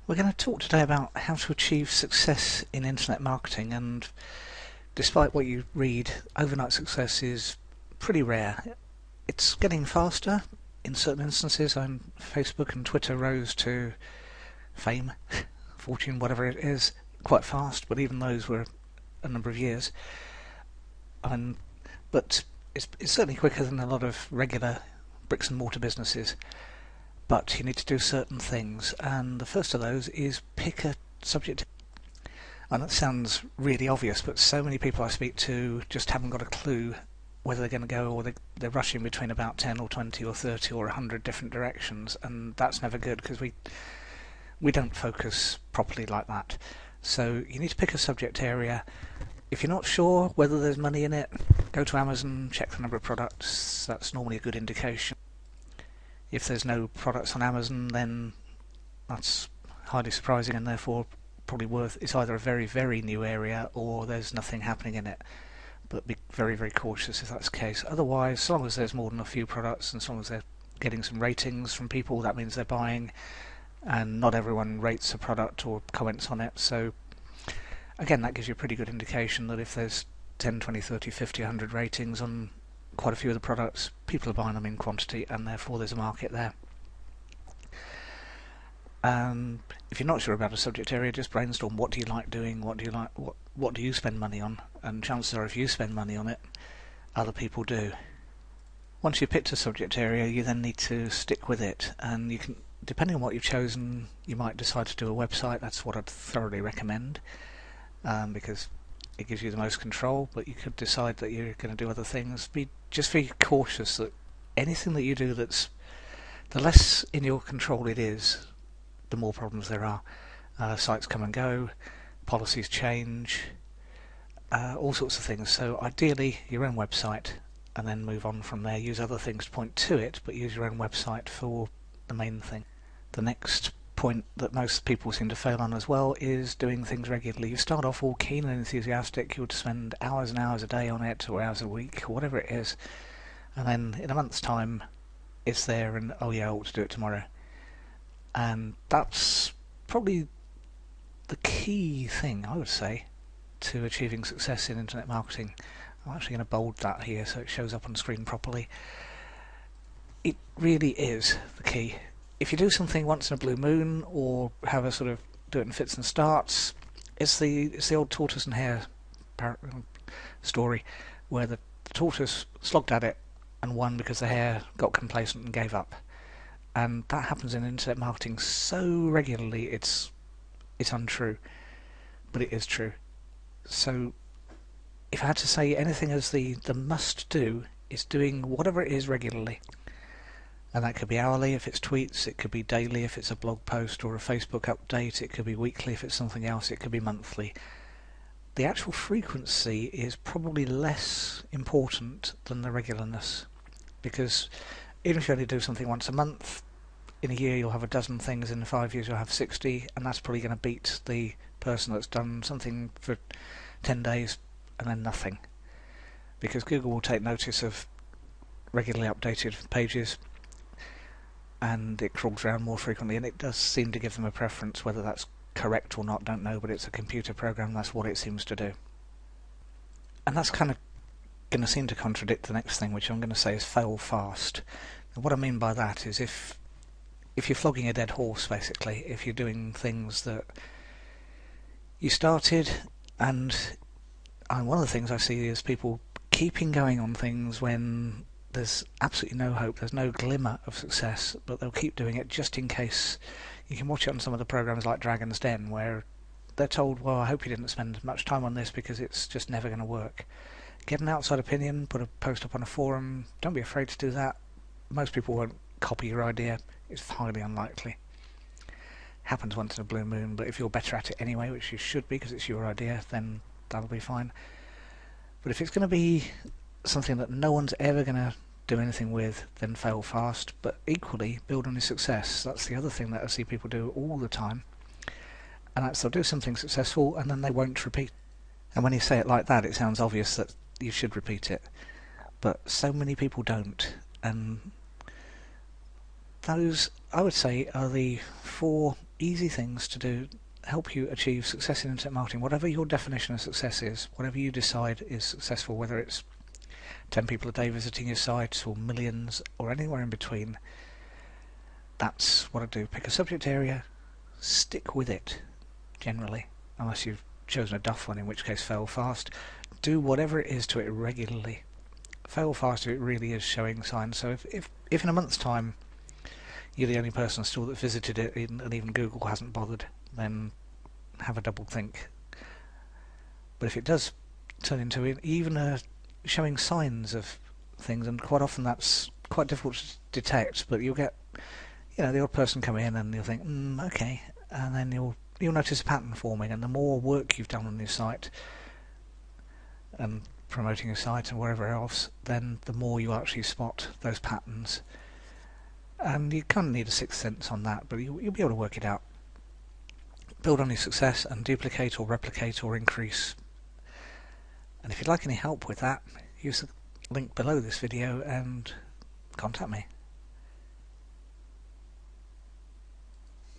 We're going to talk today about how to achieve success in internet marketing, and despite what you read, overnight success is pretty rare. It's getting faster in certain instances, and Facebook and Twitter rose to fame, fortune, whatever it is, quite fast, but even those were a number of years. And, but it's certainly quicker than a lot of regular bricks and mortar businesses. But you need to do certain things, and the first of those is pick a subject. And that sounds really obvious, but so many people I speak to just haven't got a clue whether they're going to go, or they're rushing between about 10 or 20 or 30 or 100 different directions, and that's never good because we don't focus properly like that. So you need to pick a subject area. If you're not sure whether there's money in it, go to Amazon, check the number of products. That's normally a good indication. If there's no products on Amazon, then that's highly surprising, and therefore probably it's either a very, very new area or there's nothing happening in it. But be very, very cautious if that's the case. Otherwise, as long as there's more than a few products and as long as they're getting some ratings from people, that means they're buying, and not everyone rates a product or comments on it. So again, that gives you a pretty good indication that if there's 10, 20, 30, 50, 100 ratings on quite a few of the products, people are buying them in quantity, and therefore there's a market there. If you're not sure about a subject area, just brainstorm. What do you like doing? What do you like? What do you spend money on? And chances are, if you spend money on it, other people do. Once you've picked a subject area, you then need to stick with it, and you can, depending on what you've chosen, you might decide to do a website. That's what I'd thoroughly recommend, because it gives you the most control. But you could decide that you're going to do other things. Just be cautious that anything that you do, that's the less in your control it is, the more problems there are. Sites come and go, policies change, all sorts of things. So ideally your own website, and then move on from there. Use other things to point to it, but use your own website for the main thing. The next point that most people seem to fail on as well is doing things regularly. You start off all keen and enthusiastic, you would spend hours and hours a day on it, or hours a week, or whatever it is, and then in a month's time it's there, and oh yeah, I ought to do it tomorrow. And that's probably the key thing, I would say, to achieving success in internet marketing. I'm actually going to bold that here so it shows up on screen properly. It really is the key. If you do something once in a blue moon, or have a sort of do it in fits and starts, it's the old tortoise and hare story, where the tortoise slogged at it and won because the hare got complacent and gave up. And that happens in internet marketing so regularly, it's untrue, but it is true. So if I had to say anything as the must do, is doing whatever it is regularly. And that could be hourly if it's tweets, it could be daily if it's a blog post or a Facebook update, it could be weekly if it's something else, it could be monthly. The actual frequency is probably less important than the regularness, because even if you only do something once a month, in a year you'll have a dozen things, in 5 years you'll have 60, and that's probably going to beat the person that's done something for 10 days and then nothing. Because Google will take notice of regularly updated pages, and it crawls around more frequently, and it does seem to give them a preference. Whether that's correct or not, don't know, but it's a computer program, that's what it seems to do. And that's kind of going to seem to contradict the next thing, which I'm going to say is fail fast. And what I mean by that is if you're flogging a dead horse, basically, if you're doing things that you started, and one of the things I see is people keeping going on things when there's absolutely no hope, there's no glimmer of success, but they'll keep doing it just in case. You can watch it on some of the programs like Dragon's Den, where they're told, well, I hope you didn't spend much time on this because it's just never going to work. Get an outside opinion, put a post up on a forum, don't be afraid to do that. Most people won't copy your idea, it's highly unlikely. Happens once in a blue moon, but if you're better at it anyway, which you should be because it's your idea, then that'll be fine. But if it's going to be something that no one's ever going to do anything with, then fail fast. But equally, build on your success. That's the other thing that I see people do all the time, and that's they'll do something successful and then they won't repeat. And when you say it like that, it sounds obvious that you should repeat it, but so many people don't. And those, I would say, are the 4 easy things to do, help you achieve success in internet marketing, whatever your definition of success is, whatever you decide is successful, whether it's 10 people a day visiting your site or millions or anywhere in between. That's what I do. Pick a subject area, stick with it, generally, unless you've chosen a duff one, in which case fail fast. Do whatever it is to it regularly. Fail fast if it really is showing signs. So if in a month's time you're the only person still that visited it and even Google hasn't bothered, then have a double think. But if it does turn into even showing signs of things, and quite often that's quite difficult to detect, but you'll get the odd person come in and you'll think, okay, and then you'll notice a pattern forming, and the more work you've done on your site and promoting your site and wherever else, then the more you actually spot those patterns. And you kind of need a sixth sense on that, but you'll be able to work it out. Build on your success and duplicate or replicate or increase. And if you'd like any help with that, use the link below this video and contact me.